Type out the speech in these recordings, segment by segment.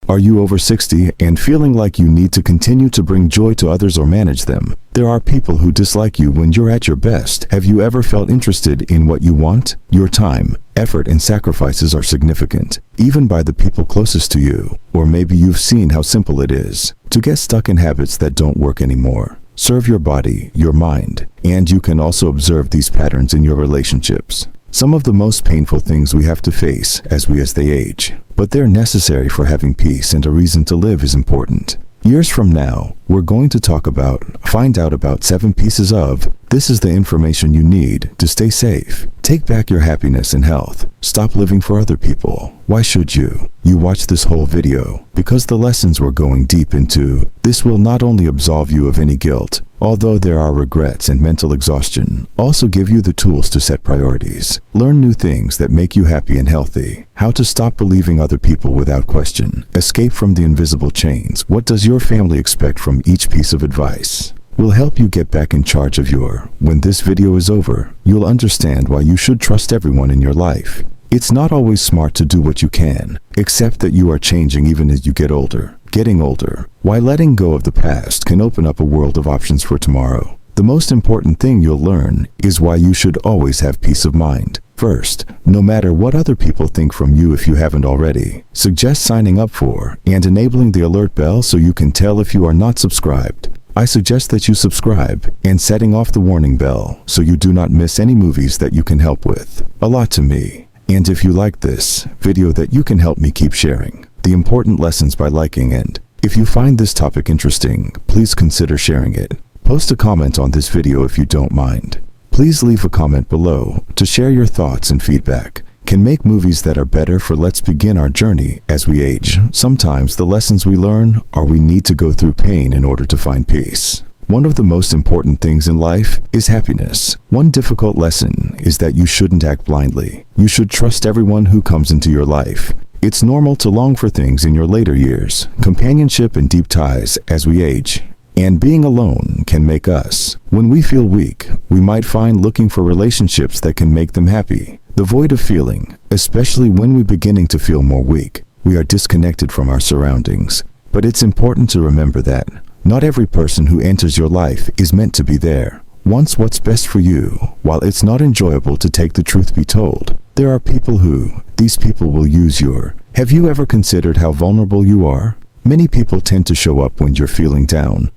Are you over 60 and feeling like you need to continue to bring joy to others or manage them? There are people who dislike you when you're at your best. Have you ever felt interested in what you want? Your time, effort, and sacrifices are significant, even by the people closest to you. Or maybe you've seen how simple it is to get stuck in habits that don't work anymore. Serve your body, your mind, and you can also observe these patterns in your relationships. Some of the most painful things we have to face as they age, but they're necessary for having peace, and a reason to live is important. Years from now, we're going to find out about 7 pieces of, this is the information you need to stay safe. Take back your happiness and health. Stop living for other people. Why should you? You watch this whole video because the lessons we're going deep into, this will not only absolve you of any guilt, although there are regrets and mental exhaustion, also give you the tools to set priorities. Learn new things that make you happy and healthy. How to stop believing other people without question. Escape from the invisible chains. What does your family expect from each piece of advice? Will help you get back in charge of when this video is over, you'll understand why you should trust everyone in your life. It's not always smart to do what you can, accept that you are changing even as you get older. Getting older, why letting go of the past can open up a world of options for tomorrow. The most important thing you'll learn is why you should always have peace of mind. First, no matter what other people think from you, if you haven't already, suggest signing up for and enabling the alert bell so you can tell if you are not subscribed. I suggest that you subscribe and setting off the warning bell so you do not miss any movies that you can help with. A lot to me. And if you like this video, that you can help me keep sharing the important lessons by liking, and if you find this topic interesting, please consider sharing it. Post a comment on this video if you don't mind. Please leave a comment below to share your thoughts and feedback. Can make movies that are better for. Let's begin our journey as we age. Sometimes the lessons we learn are we need to go through pain in order to find peace. One of the most important things in life is happiness. One difficult lesson is that you shouldn't act blindly. You should trust everyone who comes into your life. It's normal to long for things in your later years, companionship and deep ties as we age. And being alone can make us. When we feel weak, we might find looking for relationships that can make them happy. The void of feeling, especially when we're beginning to feel more weak, we are disconnected from our surroundings. But it's important to remember that not every person who enters your life is meant to be there. Wants what's best for you. While it's not enjoyable to take the truth be told, there are people these people will use your. Have you ever considered how vulnerable you are? Many people tend to show up when you're feeling down.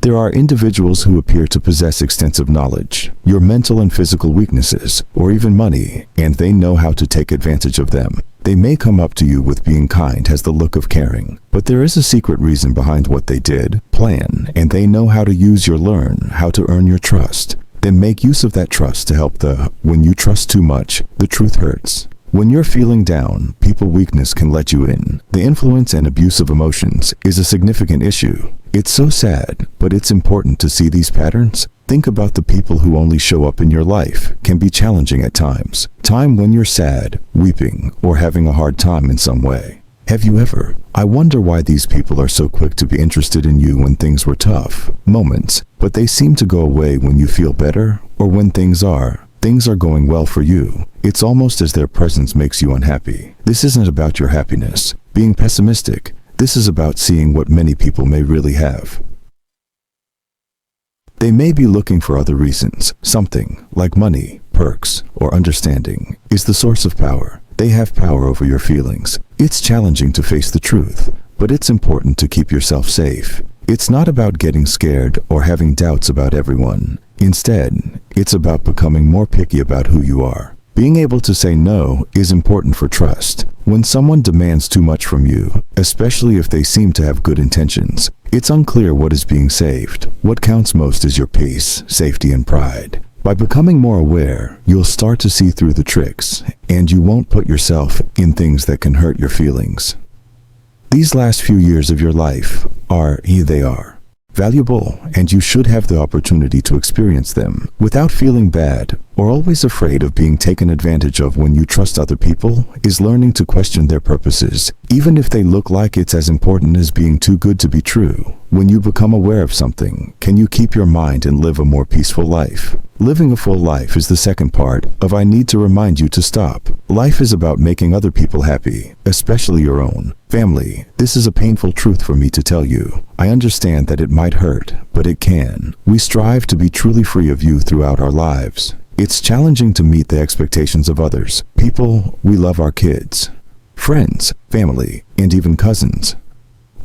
There are individuals who appear to possess extensive knowledge, your mental and physical weaknesses, or even money, and they know how to take advantage of them. They may come up to you with being kind, has the look of caring, but there is a secret reason behind what they did, plan, and they know how to learn how to earn your trust. Then make use of that trust to help when you trust too much, the truth hurts. When you're feeling down, weakness can let you in. The influence and abuse of emotions is a significant issue. It's so sad, but it's important to see these patterns. Think about the people who only show up in your life. Can be challenging at times. Time when you're sad, weeping, or having a hard time in some way. Have you ever? I wonder why these people are so quick to be interested in you when things were tough moments, but they seem to go away when you feel better or when things are going well for you. It's almost as their presence makes you unhappy. This isn't about your happiness, being pessimistic. This is about seeing what many people may really have. They may be looking for other reasons. Something like money, perks, or understanding is the source of power. They have power over your feelings. It's challenging to face the truth, but it's important to keep yourself safe. It's not about getting scared or having doubts about everyone. Instead, it's about becoming more picky about who you are. Being able to say no is important for trust. When someone demands too much from you, especially if they seem to have good intentions, it's unclear what is being saved. What counts most is your peace, safety, and pride. By becoming more aware, you'll start to see through the tricks, and you won't put yourself in things that can hurt your feelings. These last few years of your life are valuable, and you should have the opportunity to experience them without feeling bad or always afraid of being taken advantage of. When you trust other people is learning to question their purposes, even if they look like it's as important as being too good to be true. When you become aware of something, can you keep your mind and live a more peaceful life? Living a full life is the second part of I need to remind you to stop. Life is about making other people happy, especially your own family. This is a painful truth for me to tell you. I understand that it might hurt, but it can. We strive to be truly free of you throughout our lives. It's challenging to meet the expectations of others. People, we love our kids, friends, family, and even cousins.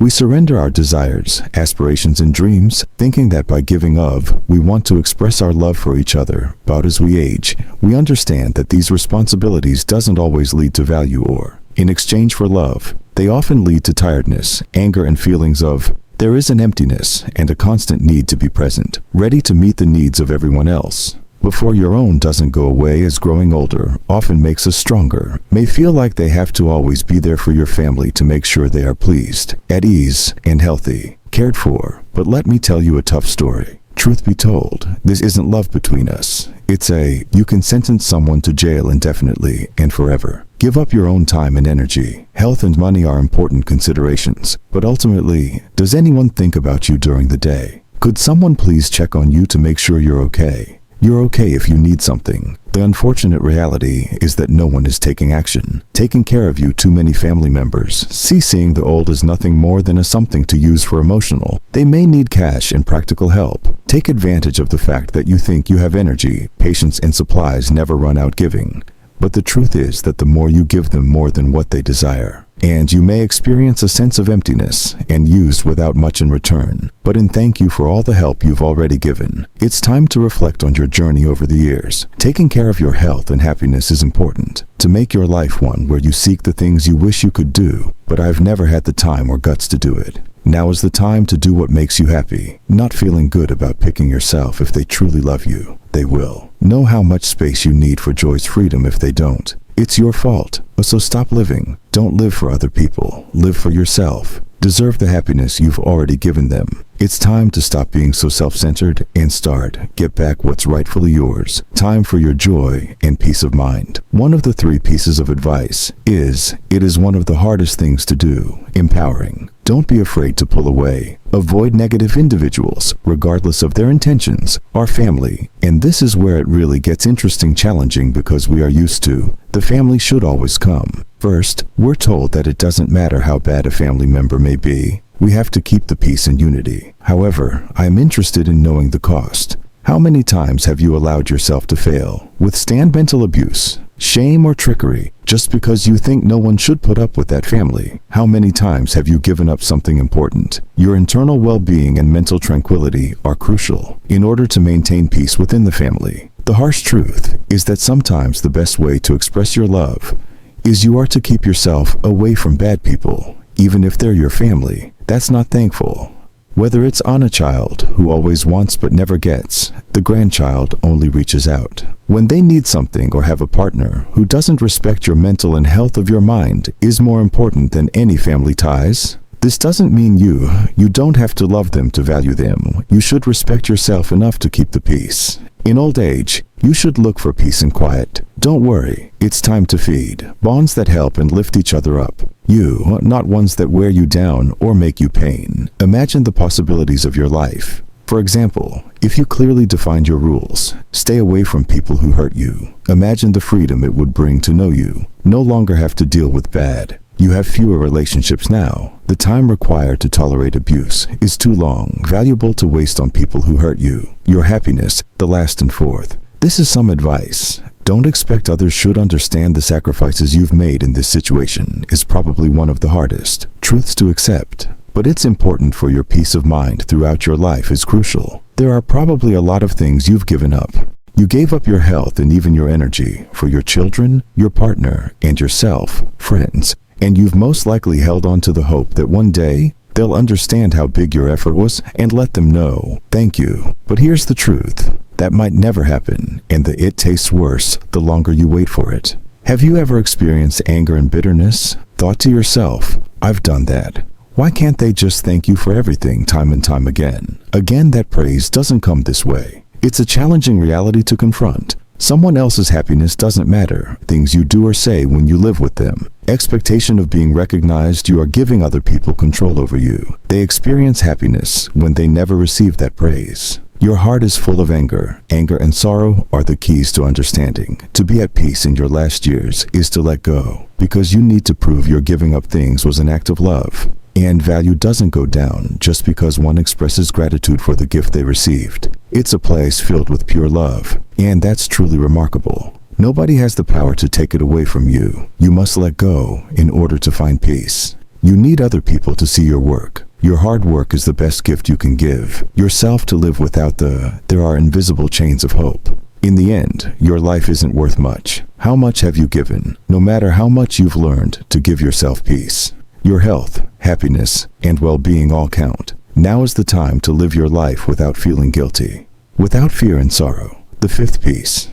We surrender our desires, aspirations, and dreams, thinking that by giving of, we want to express our love for each other. But as we age, we understand that these responsibilities doesn't always lead to value or, in exchange for love, they often lead to tiredness, anger, and feelings of, there is an emptiness and a constant need to be present, ready to meet the needs of everyone else. Before your own doesn't go away, as growing older often makes us stronger, may feel like they have to always be there for your family to make sure they are pleased, at ease, and healthy, cared for. But let me tell you a tough story. Truth be told, this isn't love between us. It's you can sentence someone to jail indefinitely and forever. Give up your own time and energy. Health and money are important considerations, but ultimately, does anyone think about you during the day? Could someone please check on you to make sure you're okay? You're okay if you need something. The unfortunate reality is that no one is taking action, taking care of you. Too many family members see seeing the old as nothing more than a something to use for emotional. They may need cash and practical help. Take advantage of the fact that you think you have energy, patience, and supplies never run out giving. But the truth is that the more you give them more than what they desire, and you may experience a sense of emptiness and used without much in return. But in thank you for all the help you've already given, it's time to reflect on your journey over the years. Taking care of your health and happiness is important to make your life one where you seek the things you wish you could do, but I've never had the time or guts to do it. Now is the time to do what makes you happy, not feeling good about picking yourself. If they truly love you, they will. Know how much space you need for joy's freedom. If they don't, it's your fault. So stop living. Don't live for other people. Live for yourself. Deserve the happiness you've already given them. It's time to stop being so self-centered and get back what's rightfully yours. Time for your joy and peace of mind. One of the 3 pieces of advice is, it is one of the hardest things to do. Empowering. Don't be afraid to pull away. Avoid negative individuals, regardless of their intentions, our family. And this is where it really gets interesting, challenging, because we are used to, the family should always come first. We're told that it doesn't matter how bad a family member may be. We have to keep the peace and unity. However, I am interested in knowing the cost. How many times have you allowed yourself to fail, withstand mental abuse, shame, or trickery, just because you think no one should put up with that family? How many times have you given up something important? Your internal well-being and mental tranquility are crucial in order to maintain peace within the family. The harsh truth is that sometimes the best way to express your love is you are to keep yourself away from bad people, even if they're your family. That's not thankful. Whether it's on a child who always wants but never gets, the grandchild only reaches out when they need something, or have a partner who doesn't respect your mental and health of your mind, is more important than any family ties. This doesn't mean you don't have to love them to value them. You should respect yourself enough to keep the peace. In old age, you should look for peace and quiet. Don't worry, it's time to feed bonds that help and lift each other up. You, not ones that wear you down or make you pain. Imagine the possibilities of your life. For example, if you clearly defined your rules, stay away from people who hurt you. Imagine the freedom it would bring to know you no longer have to deal with bad. You have fewer relationships now. The time required to tolerate abuse is too long, valuable to waste on people who hurt you. Your happiness, the last and fourth. This is some advice. Don't expect others should understand the sacrifices you've made in this situation is probably one of the hardest truths to accept. But it's important for your peace of mind throughout your life is crucial. There are probably a lot of things you've given up. You gave up your health and even your energy for your children, your partner, and yourself, friends. And you've most likely held on to the hope that one day they'll understand how big your effort was and let them know, thank you. But here's the truth. That might never happen, and it tastes worse the longer you wait for it. Have you ever experienced anger and bitterness? Thought to yourself, I've done that. Why can't they just thank you for everything time and time again? Again, that praise doesn't come this way. It's a challenging reality to confront. Someone else's happiness doesn't matter. Things you do or say when you live with them. Expectation of being recognized. You are giving other people control over you. They experience happiness when they never receive that praise. Your heart is full of anger. Anger and sorrow are the keys to understanding. To be at peace in your last years is to let go, because you need to prove your giving up things was an act of love. And value doesn't go down just because one expresses gratitude for the gift they received. It's a place filled with pure love, and that's truly remarkable. Nobody has the power to take it away from you. You must let go in order to find peace. You need other people to see your work. Your hard work is the best gift you can give. Yourself to live without there are invisible chains of hope. In the end, your life isn't worth much. How much have you given? No matter how much you've learned to give yourself peace. Your health, happiness, and well-being all count. Now is the time to live your life without feeling guilty, without fear and sorrow. The fifth piece.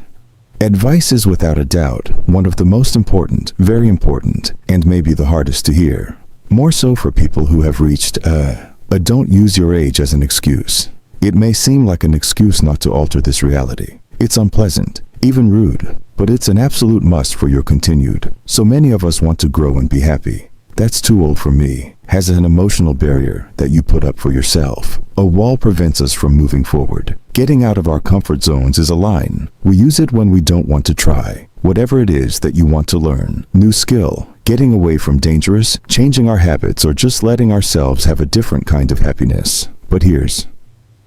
Advice is without a doubt one of the most important, very important, and maybe the hardest to hear. More so for people who have reached don't use your age as an excuse. It may seem like an excuse not to alter this reality. It's unpleasant, even rude, but it's an absolute must for your continued. So many of us want to grow and be happy. That's too old for me has an emotional barrier that you put up for yourself. A wall prevents us from moving forward. Getting out of our comfort zones is a line. We use it when we don't want to try. Whatever it is that you want to learn, new skill, getting away from dangerous, changing our habits, or just letting ourselves have a different kind of happiness. But here's,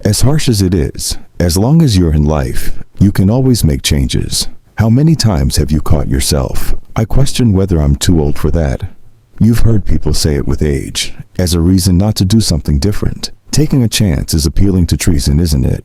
as harsh as it is, as long as you're in life, you can always make changes. How many times have you caught yourself? I question whether I'm too old for that. You've heard people say it with age, as a reason not to do something different. Taking a chance is appealing to treason, isn't it?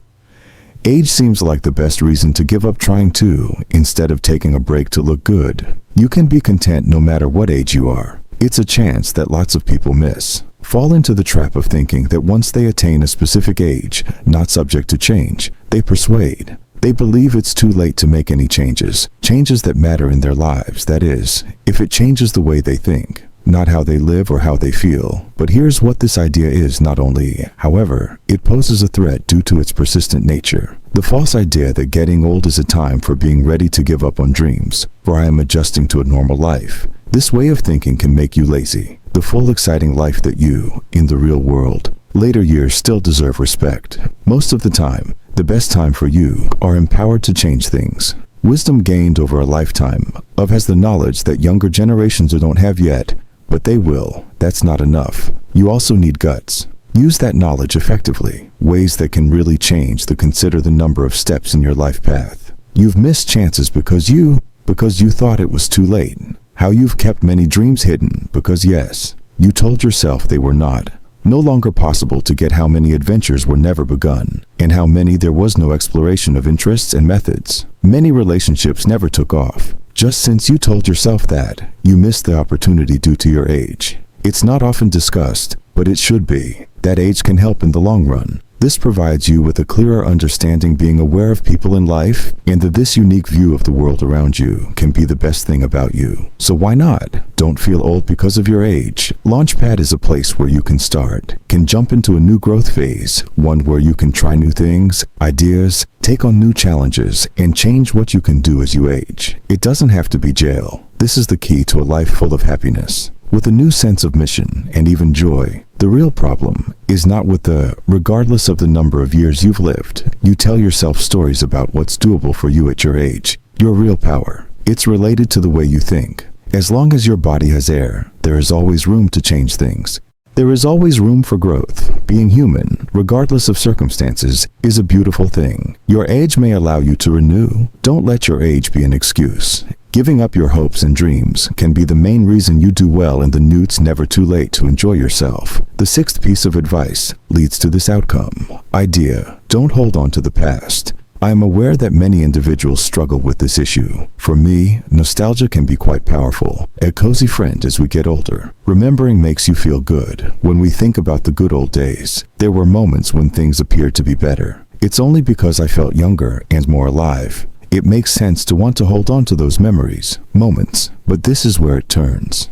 Age seems like the best reason to give up trying to, instead of taking a break to look good. You can be content no matter what age you are. It's a chance that lots of people miss. Fall into the trap of thinking that once they attain a specific age, not subject to change, they persuade. They believe it's too late to make any changes that matter in their lives. That is, if it changes the way they think. Not how they live or how they feel. But here's what this idea is not only. However, it poses a threat due to its persistent nature. The false idea that getting old is a time for being ready to give up on dreams, for I am adjusting to a normal life. This way of thinking can make you lazy. The full exciting life that you, in the real world, later years still deserve respect. Most of the time, the best time for you are empowered to change things. Wisdom gained over a lifetime of has the knowledge that younger generations don't have yet. But they will. That's not enough. You also need guts. Use that knowledge effectively. Ways that can really change consider the number of steps in your life path. You've missed chances because you thought it was too late. How you've kept many dreams hidden because yes, you told yourself they were not. No longer possible to get how many adventures were never begun, and how many there was no exploration of interests and methods. Many relationships never took off. Just since you told yourself that, you missed the opportunity due to your age. It's not often discussed, but it should be. That age can help in the long run. This provides you with a clearer understanding, being aware of people in life, and that this unique view of the world around you can be the best thing about you. So why not? Don't feel old because of your age. Launchpad is a place where you can start, can jump into a new growth phase, one where you can try new things, ideas, take on new challenges, and change what you can do as you age. It doesn't have to be jail. This is the key to a life full of happiness, with a new sense of mission and even joy. The real problem is not with regardless of the number of years you've lived. You tell yourself stories about what's doable for you at your age. Your real power. It's related to the way you think. As long as your body has air, there is always room to change things. There is always room for growth. Being human, regardless of circumstances, is a beautiful thing. Your age may allow you to renew. Don't let your age be an excuse. Giving up your hopes and dreams can be the main reason you do well in the newts. Never too late to enjoy yourself. The sixth piece of advice leads to this outcome. Idea. Don't hold on to the past. I am aware that many individuals struggle with this issue. For me, nostalgia can be quite powerful, a cozy friend as we get older. Remembering makes you feel good. When we think about the good old days, there were moments when things appeared to be better. It's only because I felt younger and more alive. It makes sense to want to hold on to those memories, moments, but this is where it turns.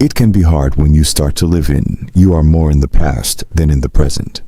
It can be hard when you start to live you are more in the past than in the present.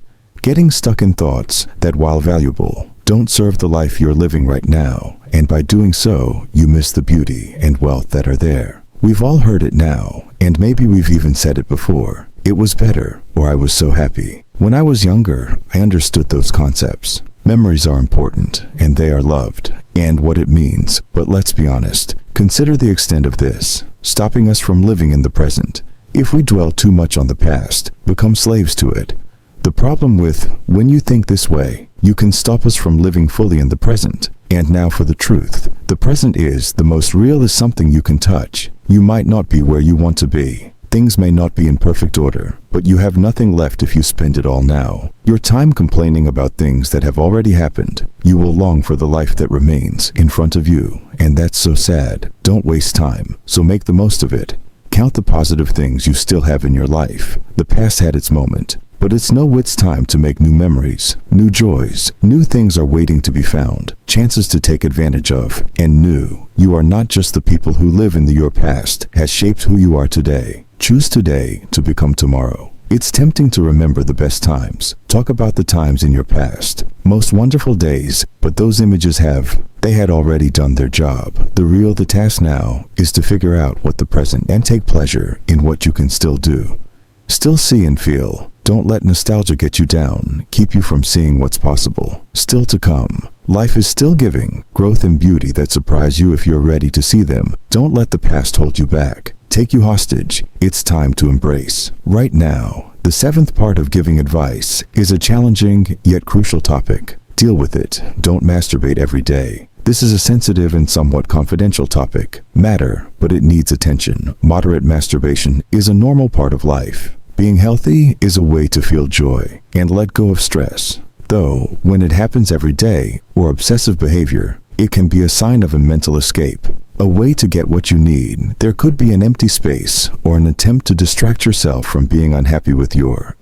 Getting stuck in thoughts that, while valuable, don't serve the life you're living right now, and by doing so, you miss the beauty and wealth that are there. We've all heard it now, and maybe we've even said it before. It was better, or I was so happy. When I was younger, I understood those concepts. Memories are important, and they are loved, and what it means. But let's be honest. Consider the extent of this, stopping us from living in the present. If we dwell too much on the past, become slaves to it. The problem with when you think this way, you can stop us from living fully in the present. And now for the truth. The present is the most real, is something you can touch. You might not be where you want to be. Things may not be in perfect order, but you have nothing left if you spend it all now. Your time complaining about things that have already happened. You will long for the life that remains in front of you, and that's so sad. Don't waste time, so make the most of it. Count the positive things you still have in your life. The past had its moment, but it's time to make new memories, new joys. New things are waiting to be found, chances to take advantage of, and new. You are not just the people who live in your past has shaped who you are today. Choose today to become tomorrow. It's tempting to remember the best times. Talk about the times in your past, most wonderful days, but those images they had already done their job. The task now is to figure out what the present and take pleasure in what you can still do. Still see and feel. Don't let nostalgia get you down, keep you from seeing what's possible. Still to come. Life is still giving growth and beauty that surprise you if you're ready to see them. Don't let the past hold you back, take you hostage. It's time to embrace. Right now, the seventh part of giving advice is a challenging yet crucial topic. Deal with it. Don't masturbate every day. This is a sensitive and somewhat confidential matter, but it needs attention. Moderate masturbation is a normal part of life. Being healthy is a way to feel joy and let go of stress. Though, when it happens every day, or obsessive behavior, it can be a sign of a mental escape, a way to get what you need. There could be an empty space or an attempt to distract yourself from being unhappy with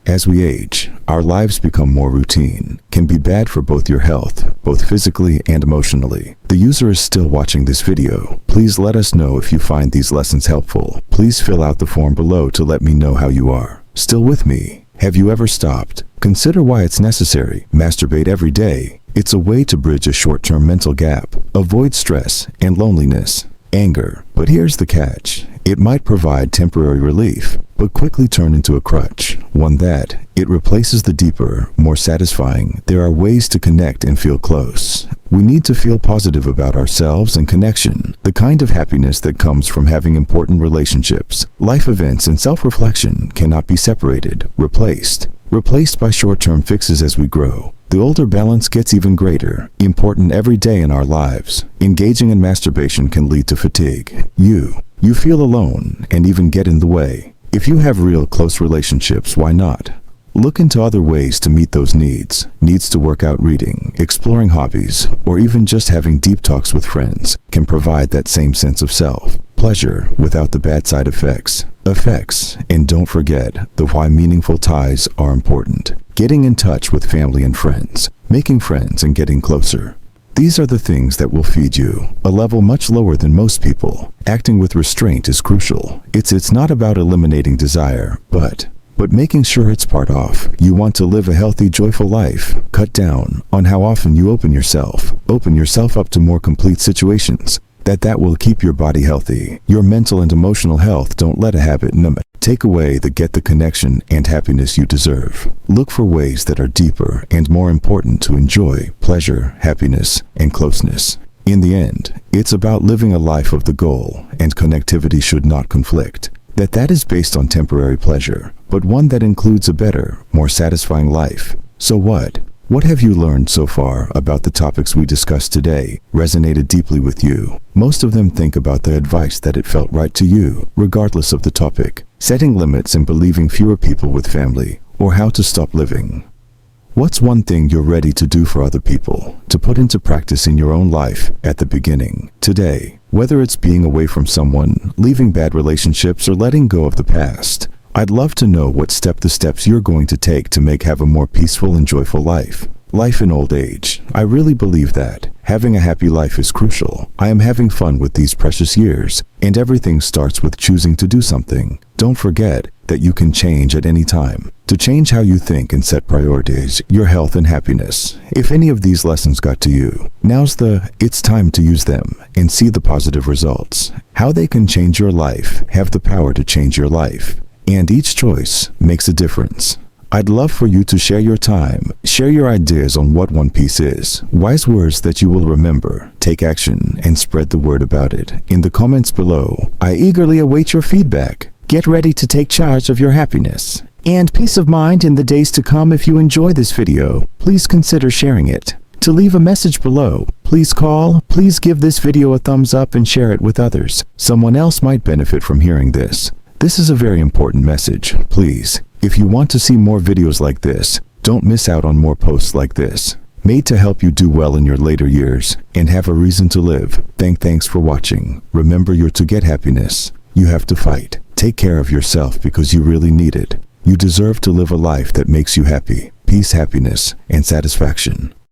As we age, our lives become more routine, can be bad for both your health, both physically and emotionally. The user is still watching this video. Please let us know if you find these lessons helpful. Please fill out the form below to let me know how you are. Still with me? Have you ever stopped? Consider why it's necessary. Masturbate every day. It's a way to bridge a short-term mental gap, avoid stress and loneliness, anger. But here's the catch. It might provide temporary relief, but quickly turn into a crutch. One that it replaces the deeper, more satisfying. There are ways to connect and feel close. We need to feel positive about ourselves and connection, the kind of happiness that comes from having important relationships. Life events and self-reflection cannot be separated, replaced by short-term fixes as we grow. The older balance gets even greater, important every day in our lives. Engaging in masturbation can lead to fatigue. You feel alone and even get in the way. If you have real close relationships, why not? Look into other ways to meet those needs to work out, reading, exploring hobbies, or even just having deep talks with friends can provide that same sense of self-pleasure without the bad side effects. And don't forget the why. Meaningful ties are important. Getting in touch with family and friends, making friends and getting closer. These are the things that will feed you, a level much lower than most people. Acting with restraint is crucial. It's not about eliminating desire, but making sure it's part of. You want to live a healthy, joyful life. Cut down on how often you open yourself up to more complete situations. That will keep your body healthy. Your mental and emotional health. Don't let a habit take away the connection and happiness you deserve. Look for ways that are deeper and more important to enjoy pleasure, happiness, and closeness. In the end, it's about living a life of the goal, and connectivity should not conflict. That is based on temporary pleasure, but one that includes a better, more satisfying life. So what? What have you learned so far about the topics we discussed today? Resonated deeply with you? Most of them think about the advice that it felt right to you, regardless of the topic. Setting limits and believing fewer people with family, or how to stop living. What's one thing you're ready to do for other people, to put into practice in your own life at the beginning, today? Whether it's being away from someone, leaving bad relationships, or letting go of the past, I'd love to know the steps you're going to take to have a more peaceful and joyful life. Life in old age. I really believe that having a happy life is crucial. I am having fun with these precious years, and everything starts with choosing to do something. Don't forget that you can change at any time. To change how you think and set priorities, your health and happiness. If any of these lessons got to you, it's time to use them and see the positive results. How they can change your life, have the power to change your life. And each choice makes a difference. I'd love for you to share your time. Share your ideas on what One Piece is. Wise words that you will remember. Take action and spread the word about it in the comments below. I eagerly await your feedback. Get ready to take charge of your happiness and peace of mind in the days to come. If you enjoy this video, please consider sharing it. To leave a message below, please call, please give this video a thumbs up and share it with others. Someone else might benefit from hearing this. This is a very important message. Please, if you want to see more videos like this, don't miss out on more posts like this, made to help you do well in your later years and have a reason to live. Thanks for watching. Remember, to get happiness, you have to fight. Take care of yourself because you really need it. You deserve to live a life that makes you happy, peace, happiness, and satisfaction.